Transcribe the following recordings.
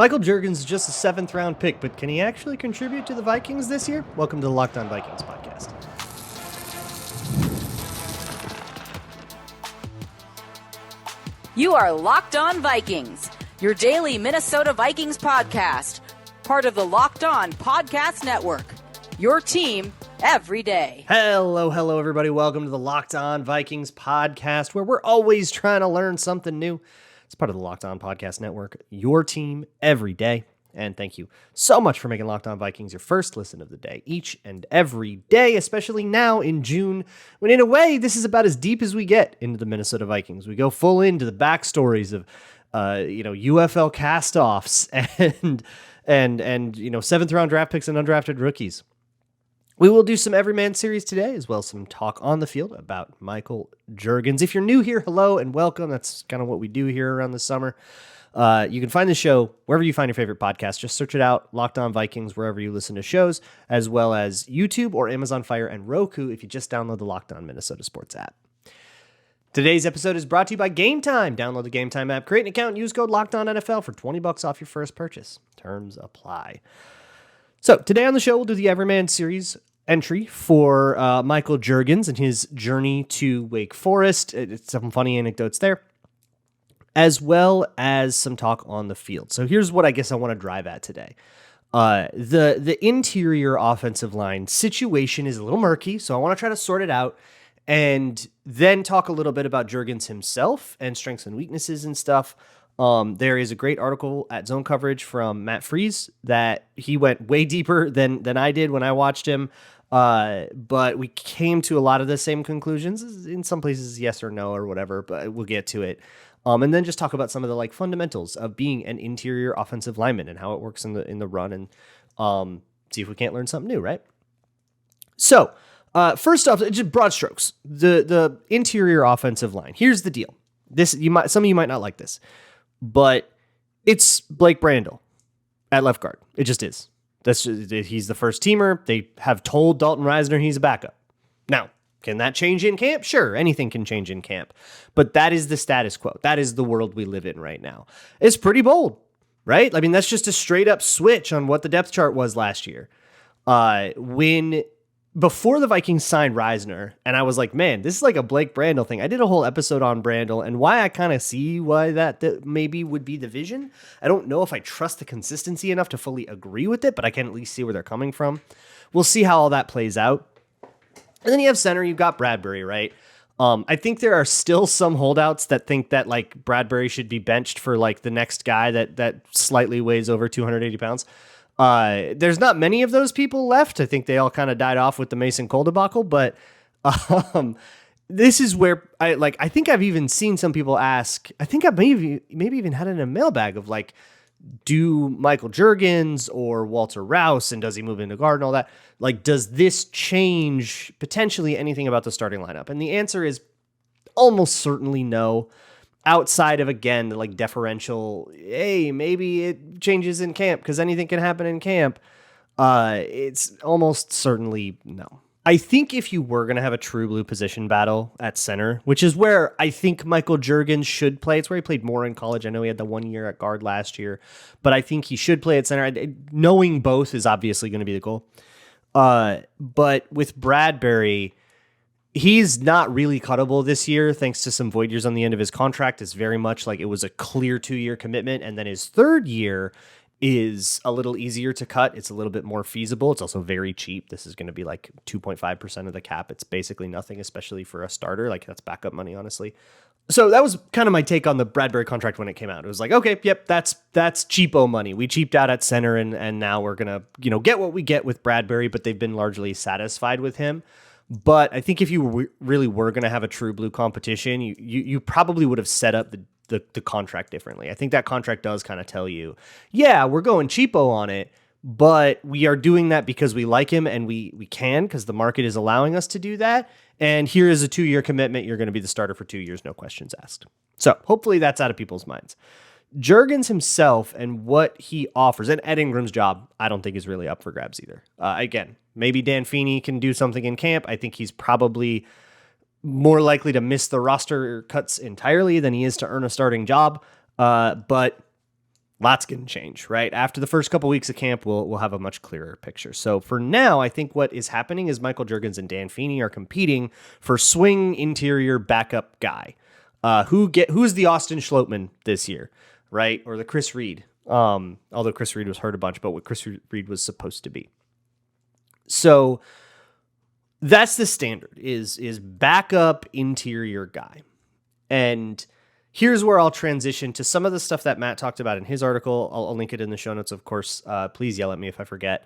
Michael Jurgens is just a 7th-round pick, but can he actually contribute to the Vikings this year? Welcome to the Locked On Vikings podcast. You are Locked On Vikings, your daily Minnesota Vikings podcast, part of the Locked On Podcast Network, your team every day. Hello, everybody. Welcome to the Locked On Vikings podcast, where we're always trying to learn something new. It's part of the Locked On Podcast Network, your team every day. And thank you so much for making Locked On Vikings your first listen of the day, each and every day, especially now in June, when in a way, this is about as deep as we get into the Minnesota Vikings. We go full into the backstories of, UFL castoffs and 7th round draft picks and undrafted rookies. We will do some Everyman series today, as well as some talk on the field about Michael Jurgens. If you're new here, hello and welcome. That's kind of what we do here around the summer. You can find the show wherever you find your favorite podcast. Just search it out, Locked On Vikings, wherever you listen to shows, as well as YouTube or Amazon Fire and Roku if you just download the Locked On Minnesota Sports app. Today's episode is brought to you by Gametime. Download the Gametime app, create an account, and use code LOCKEDONNFL for $20 off your first purchase. Terms apply. So today on the show, we'll do the Everyman series entry for Michael Jurgens and his journey to Wake Forest. It's some funny anecdotes there, as well as some talk on the field. So here's what I guess I want to drive at today. The interior offensive line situation is a little murky, so I want to try to sort it out and then talk a little bit about Jurgens himself and strengths and weaknesses and stuff. There is a great article at Zone Coverage from Matt Freese that he went way deeper than I did when I watched him. But we came to a lot of the same conclusions, in some places yes or no or whatever, but we'll get to it. And then just talk about some of the fundamentals of being an interior offensive lineman and how it works in the run, and see if we can't learn something new, right? So, first off, just broad strokes. The interior offensive line. Here's the deal. Some of you might not like this, but it's Blake Brandel at left guard. It just is. He's the first teamer. They have told Dalton Reisner he's a backup. Now, can that change in camp? Sure, anything can change in camp. But that is the status quo. That is the world we live in right now. It's pretty bold, right? I mean, that's just a straight up switch on what the depth chart was last year. Before the Vikings signed Reisner, and I was like, man, this is like a Blake Brandel thing. I did a whole episode on Brandel and why I kind of see why that maybe would be the vision. I don't know if I trust the consistency enough to fully agree with it, but I can at least see where they're coming from. We'll see how all that plays out. And then you have center, you've got Bradbury, right? I think there are still some holdouts that think that Bradbury should be benched for the next guy that slightly weighs over 280 pounds. There's not many of those people left. I think they all kind of died off with the Mason Cole debacle, but this is where I think I've even seen some people ask, I think I maybe even had it in a mailbag of do Michael Jurgens or Walter Rouse, and does he move into guard and all that? Does this change potentially anything about the starting lineup? And the answer is almost certainly no. Outside of, again, the deferential, hey, maybe it changes in camp because anything can happen in camp. It's almost certainly no. I think if you were going to have a true blue position battle at center, which is where I think Michael Jurgens should play. It's where he played more in college. I know he had the 1 year at guard last year, but I think he should play at center. Knowing both is obviously going to be the goal. But with Bradbury, he's not really cuttable this year, thanks to some void years on the end of his contract. It's very much like it was a clear 2-year commitment, and then his third year is a little easier to cut. It's a little bit more feasible. It's also very cheap. This is going to be 2.5% of the cap. It's basically nothing, especially for a starter. That's backup money, honestly. So that was kind of my take on the Bradbury contract when it came out. It was okay, yep, that's cheapo money. We cheaped out at center, and now we're going to get what we get with Bradbury, but they've been largely satisfied with him. But I think if you really were going to have a true blue competition, you probably would have set up the contract differently. I think that contract does kind of tell you, yeah, we're going cheapo on it, but we are doing that because we like him and we can, because the market is allowing us to do that. And here is a 2-year commitment. You're going to be the starter for 2 years, no questions asked. So hopefully that's out of people's minds. Jurgens himself and what he offers, and Ed Ingram's job, I don't think is really up for grabs either. Again, maybe Dan Feeney can do something in camp. I think he's probably more likely to miss the roster cuts entirely than he is to earn a starting job. But lots can change, right? After the first couple weeks of camp, we'll have a much clearer picture. So for now, I think what is happening is Michael Jurgens and Dan Feeney are competing for swing interior backup guy. Who's the Austin Schlottman this year, right? Or the Chris Reed. Although Chris Reed was hurt a bunch, but what Chris Reed was supposed to be. So that's the standard is backup interior guy. And here's where I'll transition to some of the stuff that Matt talked about in his article. I'll link it in the show notes, of course. Please yell at me if I forget.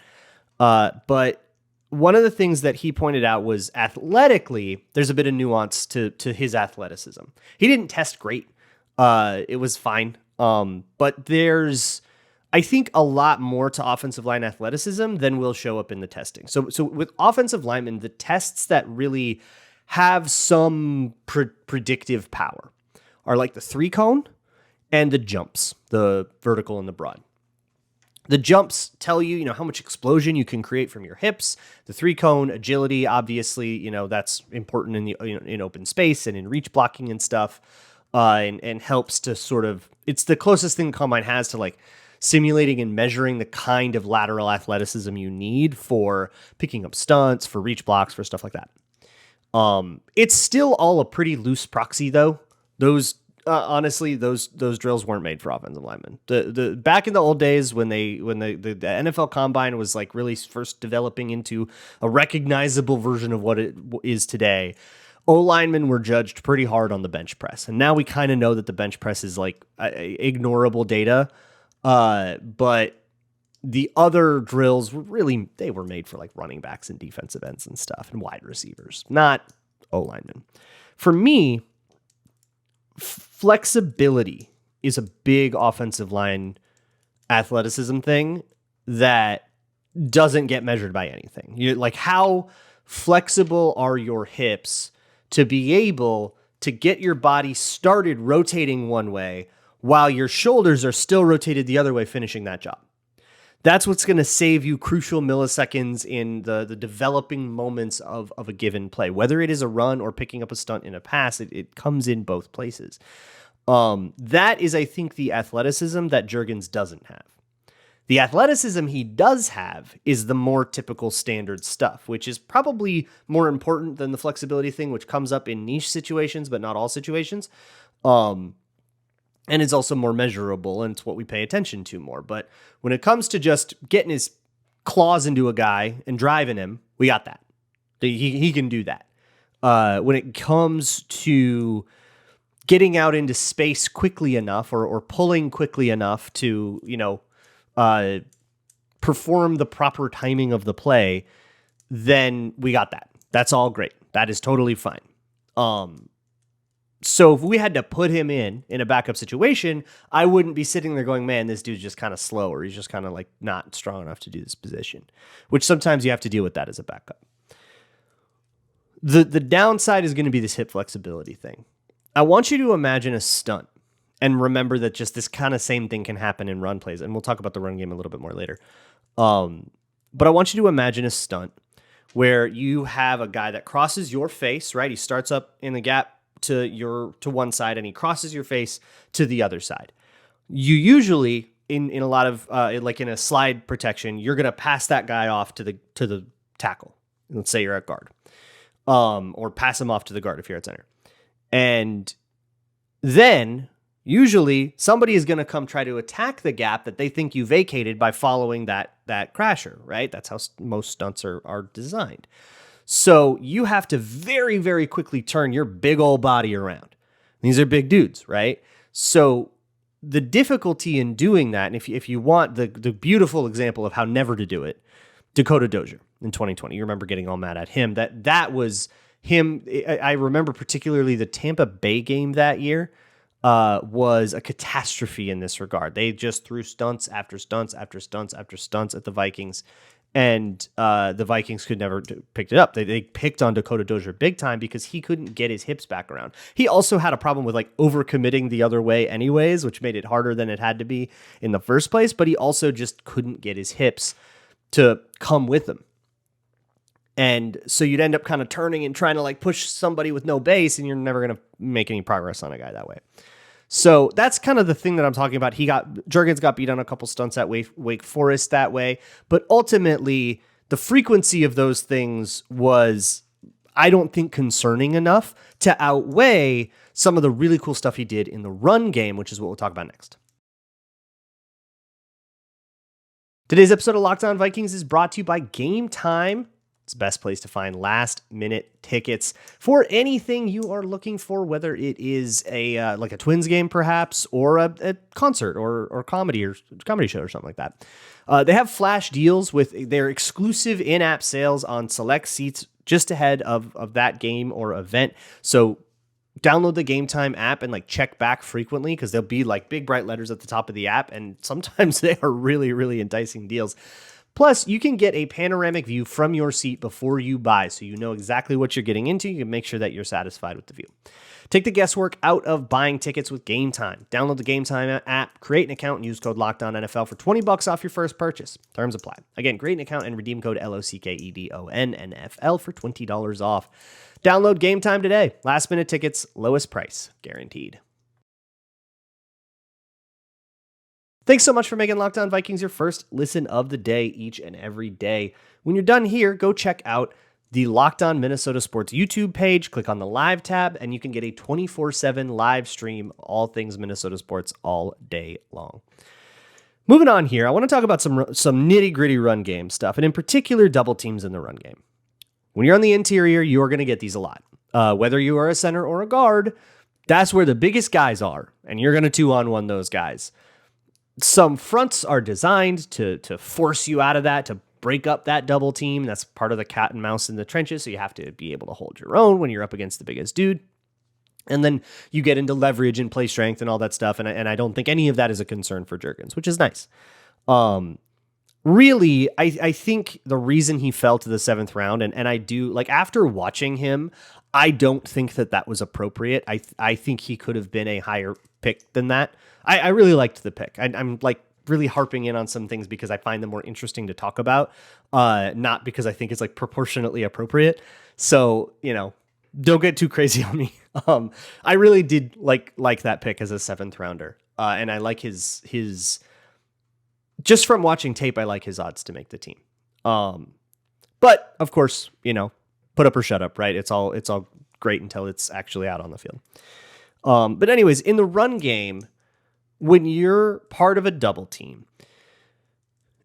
But one of the things that he pointed out was athletically, there's a bit of nuance to his athleticism. He didn't test great. It was fine. But there's, I think, a lot more to offensive line athleticism than will show up in the testing. So with offensive linemen, the tests that really have some predictive power are like the 3-cone and the jumps, the vertical and the broad. The jumps tell you, how much explosion you can create from your hips. The 3-cone agility, obviously, that's important in the in open space and in reach blocking and stuff, and helps to sort of, it's the closest thing the combine has to like simulating and measuring the kind of lateral athleticism you need for picking up stunts, for reach blocks, for stuff like that. It's still all a pretty loose proxy though. Those honestly, those drills weren't made for offensive linemen. The back in the old days when the NFL Combine was like really first developing into a recognizable version of what it is today, O linemen were judged pretty hard on the bench press, and now we kind of know that the bench press is like ignorable data. But the other drills they were made for like running backs and defensive ends and stuff and wide receivers, not O linemen. For me, flexibility is a big offensive line athleticism thing that doesn't get measured by anything. You're like, how flexible are your hips to be able to get your body started rotating one way while your shoulders are still rotated the other way, finishing that job? That's what's going to save you crucial milliseconds in the developing moments of a given play. Whether it is a run or picking up a stunt in a pass, it comes in both places. That is, I think, the athleticism that Jurgens doesn't have. The athleticism he does have is the more typical standard stuff, which is probably more important than the flexibility thing, which comes up in niche situations, but not all situations. And it's also more measurable, and it's what we pay attention to more. But when it comes to just getting his claws into a guy and driving him, we got that. He can do that. When it comes to getting out into space quickly enough or pulling quickly enough to, perform the proper timing of the play, then we got that. That's all great. That is totally fine. So if we had to put him in a backup situation, I wouldn't be sitting there going, man, this dude's just kind of slow, or he's just kind of like not strong enough to do this position, which sometimes you have to deal with that as a backup. The downside is going to be this hip flexibility thing. I want you to imagine a stunt and remember that just this kind of same thing can happen in run plays. And we'll talk about the run game a little bit more later. But I want you to imagine a stunt where you have a guy that crosses your face, right? He starts up in the gap to one side and he crosses your face to the other side. You usually in a lot of like in a slide protection, you're going to pass that guy off to the tackle. Let's say you're at guard. Or pass him off to the guard if you're at center. And then usually somebody is going to come try to attack the gap that they think you vacated by following that crasher, right? That's how most stunts are designed. So you have to very, very quickly turn your big old body around. These are big dudes, right? So the difficulty in doing that, and if you want the beautiful example of how never to do it, Dakota Dozier in 2020. You remember getting all mad at him. That was him. I remember particularly the Tampa Bay game that year was a catastrophe in this regard. They just threw stunts after stunts after stunts after stunts at the Vikings. And the Vikings could never pick it up. They picked on Dakota Dozier big time because he couldn't get his hips back around. He also had a problem with like overcommitting the other way anyways, which made it harder than it had to be in the first place. But he also just couldn't get his hips to come with him. And so you'd end up kind of turning and trying to like push somebody with no base, and you're never going to make any progress on a guy that way. So that's kind of the thing that I'm talking about. Jurgens got beat on a couple stunts at Wake Forest that way, but ultimately the frequency of those things was, I don't think, concerning enough to outweigh some of the really cool stuff he did in the run game, which is what we'll talk about next. Today's episode of Locked On Vikings is brought to you by Gametime. It's the best place to find last-minute tickets for anything you are looking for, whether it is a like a Twins game, perhaps, or a concert or comedy show or something like that. They have flash deals with their exclusive in-app sales on select seats just ahead of that game or event. So download the Gametime app and check back frequently, because there'll be big bright letters at the top of the app, and sometimes they are really, really enticing deals. Plus, you can get a panoramic view from your seat before you buy, so you know exactly what you're getting into. You can make sure that you're satisfied with the view. Take the guesswork out of buying tickets with Gametime. Download the Gametime app, create an account, and use code LOCKEDONNFL for $20 off your first purchase. Terms apply. Again, create an account and redeem code LOCKEDONNFL for $20 off. Download Gametime today. Last minute tickets, lowest price guaranteed. Thanks so much for making Locked On Vikings your first listen of the day each and every day. When you're done here, go check out the Locked On Minnesota Sports YouTube page. Click on the live tab, and you can get a 24/7 live stream, all things Minnesota sports all day long. Moving on here, I want to talk about some nitty-gritty run game stuff, and in particular, double teams in the run game. When you're on the interior, you're going to get these a lot. Whether you are a center or a guard, that's where the biggest guys are, and you're going to 2-on-1 those guys. Some fronts are designed to force you out of that, to break up that double team. That's part of the cat and mouse in the trenches, so you have to be able to hold your own when you're up against the biggest dude. And then you get into leverage and play strength and all that stuff, and I don't think any of that is a concern for Jurgens, which is nice. Really, I think the reason he fell to the 7th round, and I do, after watching him, I don't think that was appropriate. I think he could have been a higher pick than that. I really liked the pick. I'm really harping in on some things because I find them more interesting to talk about, not because I think it's proportionately appropriate. So, don't get too crazy on me. I really did like that pick as a 7th rounder. And I like his just from watching tape, I like his odds to make the team. But of course, put up or shut up, right? It's all great until it's actually out on the field. But anyways, in the run game, when you're part of a double team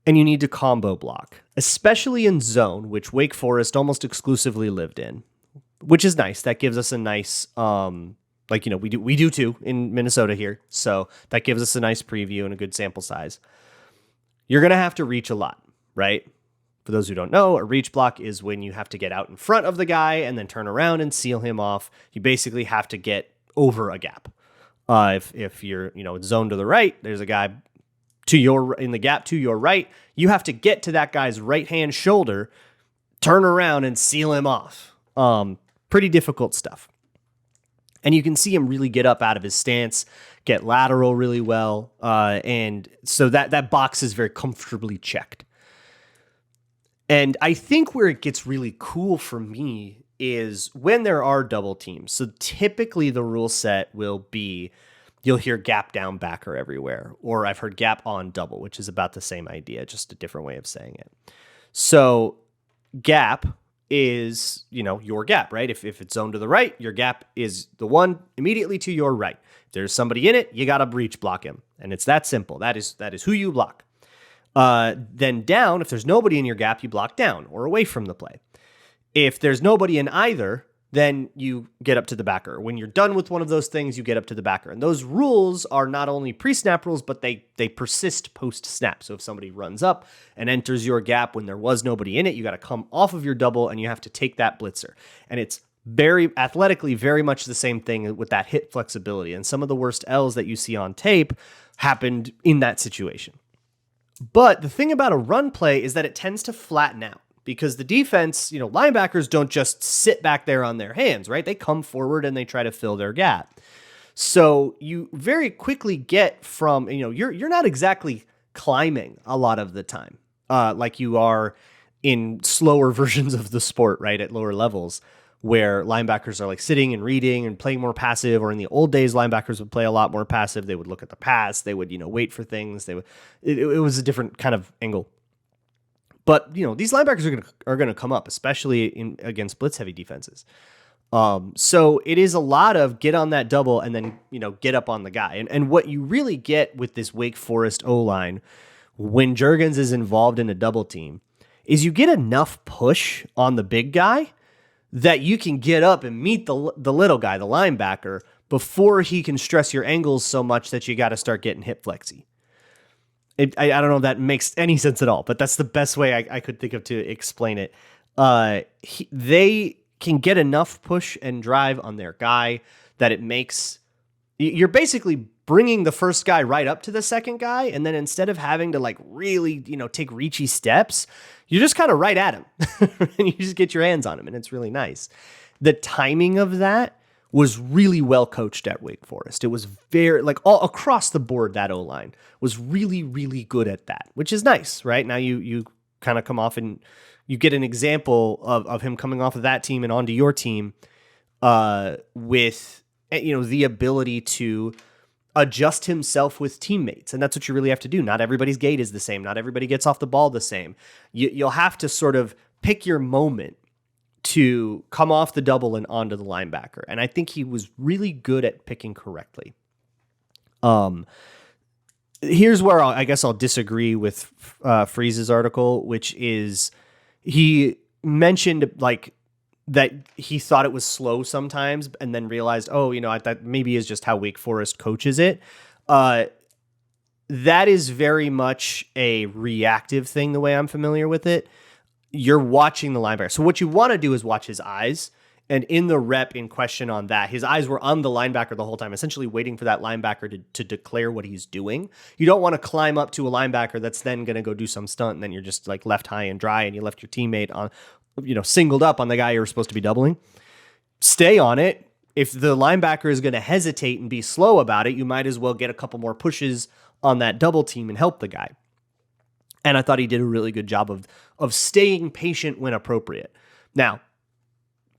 and you need to combo block, especially in zone, which Wake Forest almost exclusively lived in, which is nice. That gives us a nice, we do too in Minnesota here. So that gives us a nice preview and a good sample size. You're going to have to reach a lot, right? For those who don't know, a reach block is when you have to get out in front of the guy and then turn around and seal him off. You basically have to get over a gap. If you're, zone to the right, there's a guy in the gap to your right. You have to get to that guy's right-hand shoulder, turn around and seal him off. Pretty difficult stuff. And you can see him really get up out of his stance, get lateral really well. And so that box is very comfortably checked. And I think where it gets really cool for me is when there are double teams. So typically the rule set will be, you'll hear gap down backer everywhere, or I've heard gap on double, which is about the same idea, just a different way of saying it. So gap is, your gap, right? If it's zoned to the right, your gap is the one immediately to your right. If there's somebody in it, you got to breach block him. And it's that simple. That is who you block. Then down, if there's nobody in your gap, you block down or away from the play. If there's nobody in either, then you get up to the backer. When you're done with one of those things, you get up to the backer. And those rules are not only pre-snap rules, but they persist post-snap. So if somebody runs up and enters your gap when there was nobody in it, you got to come off of your double and you have to take that blitzer. And it's very athletically, very much the same thing with that hit flexibility. And some of the worst L's that you see on tape happened in that situation. But the thing about a run play is that it tends to flatten out. Because the defense, linebackers don't just sit back there on their hands, right? They come forward and they try to fill their gap. So you very quickly get from, you're not exactly climbing a lot of the time, like you are in slower versions of the sport, right? At lower levels. where linebackers are like sitting and reading and playing more passive, or in the old days, linebackers would play a lot more passive. They would look at the pass. They would, wait for things. It was a different kind of angle. But, these linebackers are going to come up, especially against blitz heavy defenses. So it is a lot of get on that double and then, get up on the guy. And what you really get with this Wake Forest O-line when Jurgens is involved in a double team is you get enough push on the big guy that you can get up and meet the little guy, the linebacker, before he can stress your angles so much that you got to start getting hip flexy. I don't know if that makes any sense at all, but that's the best way I could think of to explain it. They can get enough push and drive on their guy that it makes... You're basically bringing the first guy right up to the second guy, and then instead of having to really, take reachy steps, you're just kind of right at him, and you just get your hands on him, and it's really nice. The timing of that was really well coached at Wake Forest. It was very, all across the board, that O-line was really, really good at that, which is nice, right? Now you kind of come off and you get an example of him coming off of that team and onto your team with, the ability to adjust himself with teammates. And that's what you really have to do. Not everybody's gait is the same. Not everybody gets off the ball the same. You'll have to sort of pick your moment to come off the double and onto the linebacker. And I think he was really good at picking correctly. Here's where I guess I'll disagree with Freeze's article, which is he mentioned that he thought it was slow sometimes and then realized, that maybe is just how Wake Forest coaches it. That is very much a reactive thing, the way I'm familiar with it. You're watching the linebacker. So what you want to do is watch his eyes. And in the rep in question on that, his eyes were on the linebacker the whole time, essentially waiting for that linebacker to declare what he's doing. You don't want to climb up to a linebacker that's then going to go do some stunt, and then you're just left high and dry, and you left your teammate on, singled up on the guy you were supposed to be doubling. Stay on it. If the linebacker is going to hesitate and be slow about it, you might as well get a couple more pushes on that double team and help the guy. And I thought he did a really good job of staying patient when appropriate. Now,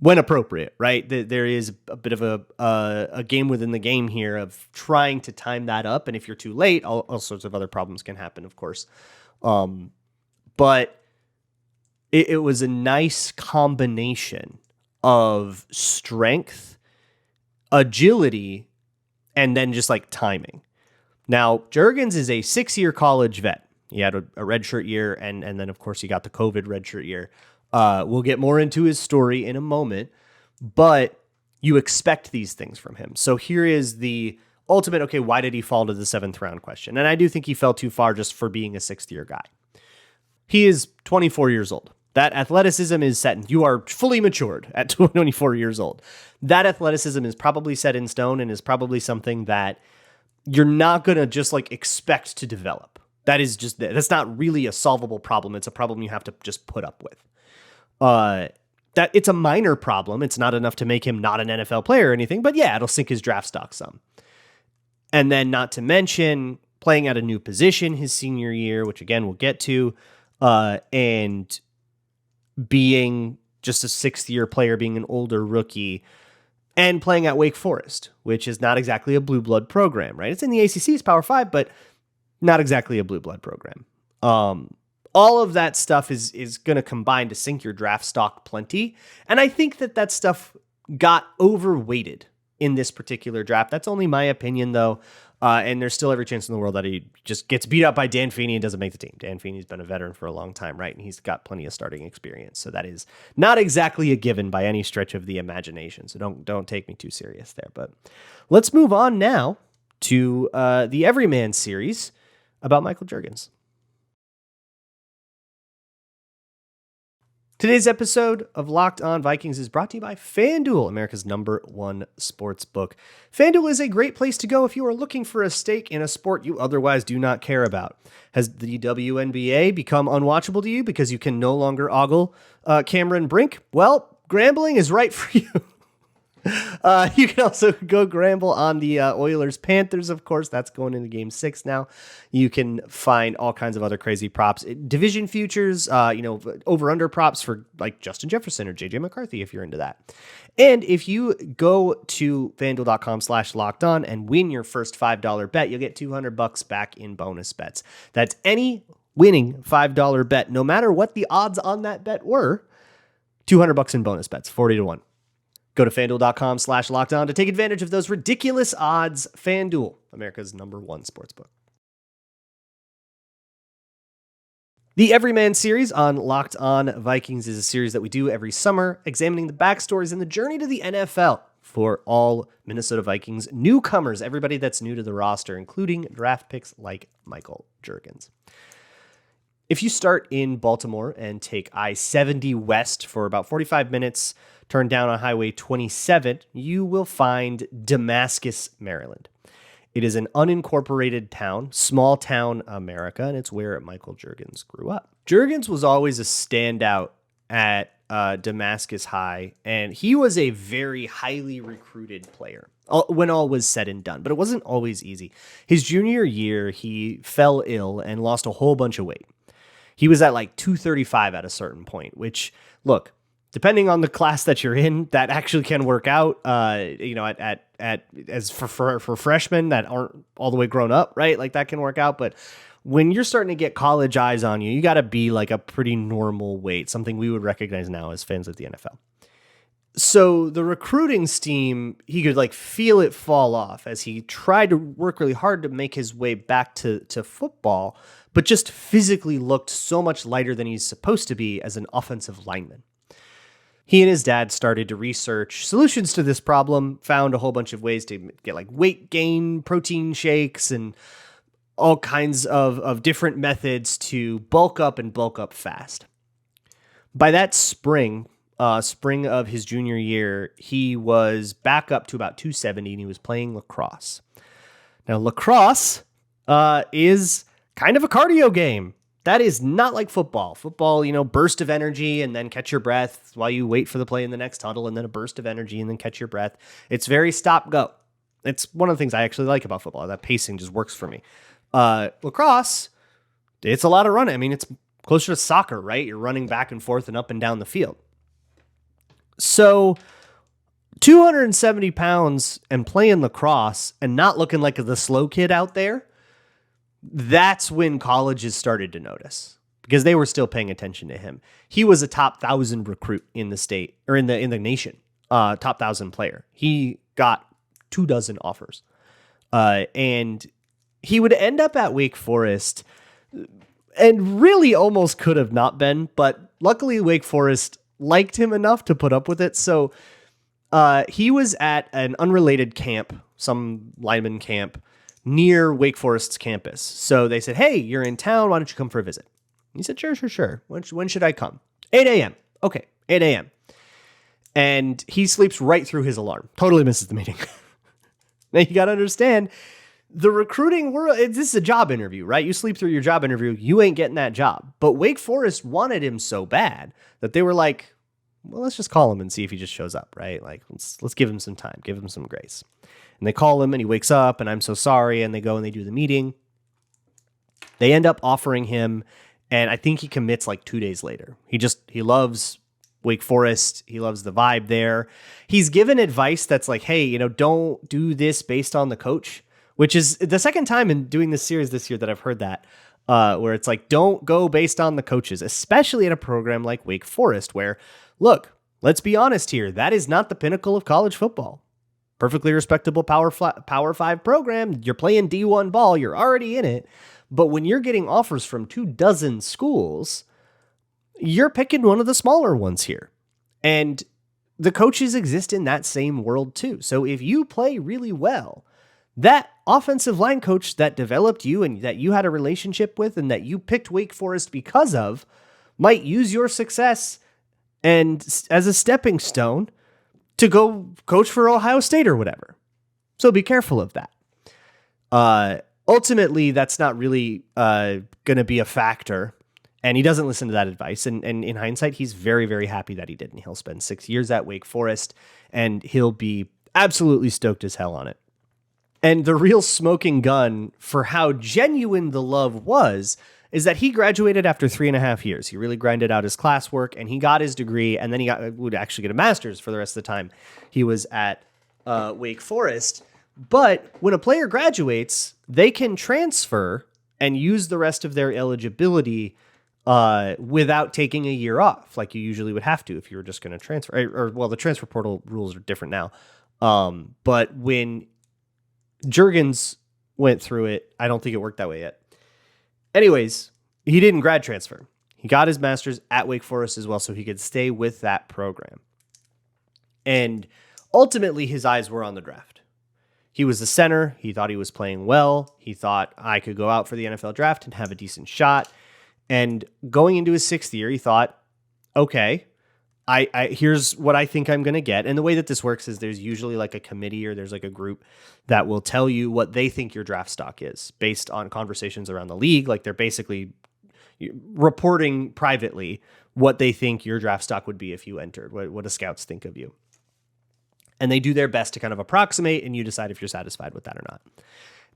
when appropriate, right? There is a bit of a game within the game here of trying to time that up. And if you're too late, all sorts of other problems can happen, of course. But it was a nice combination of strength, agility, and then just timing. Now, Jurgens is a 6-year college vet. He had a redshirt year, and then, of course, he got the COVID redshirt year. We'll get more into his story in a moment, but you expect these things from him. So here is the ultimate, okay, why did he fall to the 7th round question? And I do think he fell too far just for being a 6th-year guy. He is 24 years old. That athleticism is set, and you are fully matured at 24 years old. That athleticism is probably set in stone and is probably something that you're not going to just expect to develop. That's not really a solvable problem. It's a problem you have to just put up with. That it's a minor problem. It's not enough to make him not an NFL player or anything, but yeah, it'll sink his draft stock some. And then not to mention playing at a new position his senior year, which again, we'll get to, and being just a 6th-year player, being an older rookie, and playing at Wake Forest, which is not exactly a blue blood program, right? It's in the ACC, it's Power 5, but not exactly a blue blood program. All of that stuff is going to combine to sink your draft stock plenty. And I think that stuff got overweighted in this particular draft. That's only my opinion, though. And there's still every chance in the world that he just gets beat up by Dan Feeney and doesn't make the team. Dan Feeney's been a veteran for a long time, right? And he's got plenty of starting experience. So that is not exactly a given by any stretch of the imagination. So don't take me too serious there. But let's move on now to the Everyman series about Michael Jurgens. Today's episode of Locked On Vikings is brought to you by FanDuel, America's #1 sportsbook. FanDuel is a great place to go if you are looking for a stake in a sport you otherwise do not care about. Has the WNBA become unwatchable to you because you can no longer ogle Cameron Brink? Well, Grambling is right for you. You can also go gamble on the Oilers Panthers, of course. That's going into game 6 now. You can find all kinds of other crazy props. Division futures, over-under props for like Justin Jefferson or JJ McCarthy if you're into that. And if you go to FanDuel.com/lockedon and win your first $5 bet, you'll get $200 back in bonus bets. That's any winning $5 bet, no matter what the odds on that bet were. $200 in bonus bets, 40-1. Go to FanDuel.com/lockedon to take advantage of those ridiculous odds. FanDuel, America's #1 sportsbook. The Everyman series on Locked On Vikings is a series that we do every summer, examining the backstories and the journey to the NFL for all Minnesota Vikings newcomers, everybody that's new to the roster, including draft picks like Michael Jurgens. If you start in Baltimore and take I-70 west for about 45 minutes, turn down on Highway 27, you will find Damascus, Maryland. It is an unincorporated town, small town America, and it's where Michael Jurgens grew up. Jurgens was always a standout at Damascus High, and he was a very highly recruited player when all was said and done, but it wasn't always easy. His junior year, he fell ill and lost a whole bunch of weight. He was at like 235 at a certain point, which, look, depending on the class that you're in, that actually can work out. As for freshmen that aren't all the way grown up, right? Like that can work out. But when you're starting to get college eyes on you, you got to be like a pretty normal weight, something we would recognize now as fans of the NFL. So the recruiting steam, he could like feel it fall off as he tried to work really hard to make his way back to football, but just physically looked so much lighter than he's supposed to be as an offensive lineman. He and his dad started to research solutions to this problem, found a whole bunch of ways to get like weight gain, protein shakes, and all kinds of different methods to bulk up and bulk up fast. By that spring of his junior year, he was back up to about 270 and he was playing lacrosse. Now, lacrosse is kind of a cardio game. That is not like football. Football, burst of energy and then catch your breath while you wait for the play in the next huddle, and then a burst of energy and then catch your breath. It's very stop-go. It's one of the things I actually like about football. That pacing just works for me. Lacrosse, it's a lot of running. I mean, it's closer to soccer, right? You're running back and forth and up and down the field. So 270 pounds and playing lacrosse and not looking like the slow kid out there, that's when colleges started to notice because they were still paying attention to him. He was a top 1,000 recruit in the state or in the nation, top 1,000 player. He got 24 offers, and he would end up at Wake Forest, and really almost could have not been, but luckily Wake Forest liked him enough to put up with it. So he was at an unrelated camp, some lineman camp, near Wake Forest's campus. So they said, hey, you're in town. Why don't you come for a visit? He said, sure. When should I come? 8 a.m. Okay, 8 a.m. And he sleeps right through his alarm. Totally misses the meeting. Now, you got to understand, the recruiting world, this is a job interview, right? You sleep through your job interview, you ain't getting that job. But Wake Forest wanted him so bad that they were like, well, let's just call him and see if he just shows up, right? Like, let's give him some time, give him some grace. And they call him and he wakes up and I'm so sorry. And they go and they do the meeting. They end up offering him. And I think he commits like 2 days later. He loves Wake Forest. He loves the vibe there. He's given advice that's like, hey, don't do this based on the coach, which is the second time in doing this series this year that I've heard that, where it's like, don't go based on the coaches, especially at a program like Wake Forest, where, look, let's be honest here. That is not the pinnacle of college football. Perfectly respectable Power 5 program. You're playing D1 ball. You're already in it. But when you're getting offers from 24 schools, you're picking one of the smaller ones here. And the coaches exist in that same world too. So if you play really well, that offensive line coach that developed you and that you had a relationship with and that you picked Wake Forest because of might use your success and as a stepping stone to go coach for Ohio State or whatever. So be careful of that. Ultimately, that's not really going to be a factor And he doesn't listen to that advice. And in hindsight, he's very, very happy that he didn't. He'll spend 6 years at Wake Forest, and he'll be absolutely stoked as hell on it. And the real smoking gun for how genuine the love was is that he graduated after 3.5 years. He really grinded out his classwork, and he got his degree, and then would actually get a master's for the rest of the time he was at Wake Forest. But when a player graduates, they can transfer and use the rest of their eligibility without taking a year off, like you usually would have to if you were just going to transfer. Well, the transfer portal rules are different now. But when Jurgens went through it, I don't think it worked that way yet. Anyways, he didn't grad transfer. He got his master's at Wake Forest as well, so he could stay with that program. And ultimately, his eyes were on the draft. He was the center. He thought he was playing well. He thought, I could go out for the NFL draft and have a decent shot. And going into his 6th year, he thought, okay, I here's what I think I'm going to get. And the way that this works is there's usually like a committee or there's like a group that will tell you what they think your draft stock is based on conversations around the league. Like they're basically reporting privately what they think your draft stock would be if you entered, what the scouts think of you. And they do their best to kind of approximate, and you decide if you're satisfied with that or not.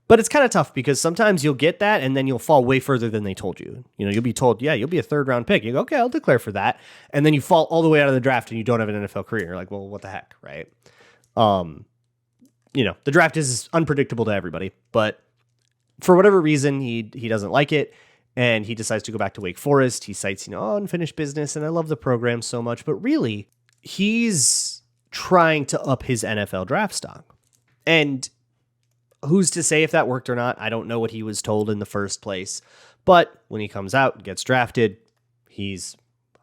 But it's kind of tough because sometimes you'll get that and then you'll fall way further than they told you. You know, you'll be told, yeah, you'll be a 3rd round pick. You go, okay, I'll declare for that. And then you fall all the way out of the draft and you don't have an NFL career. You're like, well, what the heck, right? You know, the draft is unpredictable to everybody, but for whatever reason, he doesn't like it. And he decides to go back to Wake Forest. He cites, unfinished business. And I love the program so much, but really he's trying to up his NFL draft stock. And who's to say if that worked or not? I don't know what he was told in the first place. But when he comes out and gets drafted, he's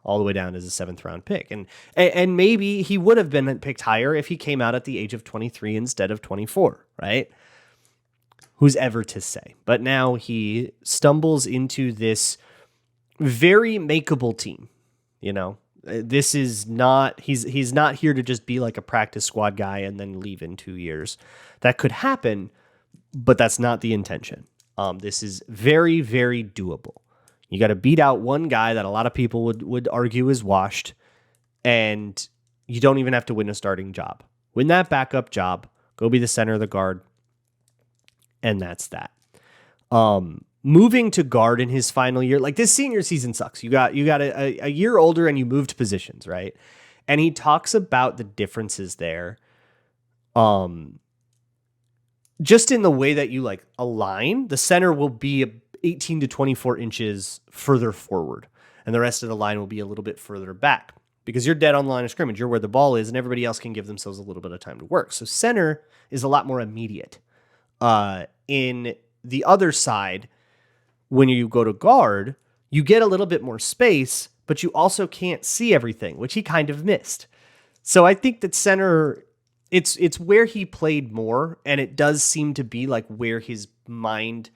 all the way down as a 7th round pick. And maybe he would have been picked higher if he came out at the age of 23 instead of 24, right? Who's ever to say? But now he stumbles into this very makeable team. This is not, he's not here to just be like a practice squad guy and then leave in 2 years. That could happen, but that's not the intention. This is very, very doable. You got to beat out one guy that a lot of people would argue is washed, and you don't even have to win a starting job. Win that backup job, go be the center of the guard, and that's that. Moving to guard in his final year, like this senior season sucks. You got a year older and you moved positions, right? And he talks about the differences there. Just in the way that you like align, the center will be 18 to 24 inches further forward, and the rest of the line will be a little bit further back because you're dead on the line of scrimmage. You're where the ball is, and everybody else can give themselves a little bit of time to work. So center is a lot more immediate. In the other side, when you go to guard, you get a little bit more space, but you also can't see everything, which he kind of missed. So I think that center, it's where he played more, and it does seem to be like where his mind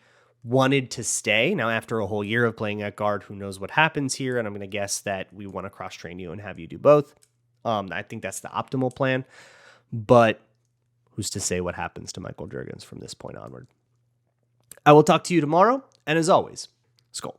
wanted to stay. Now, after a whole year of playing at guard, who knows what happens here, and I'm going to guess that we want to cross-train you and have you do both. I think that's the optimal plan, but who's to say what happens to Michael Jurgens from this point onward? I will talk to you tomorrow, and as always, Skol.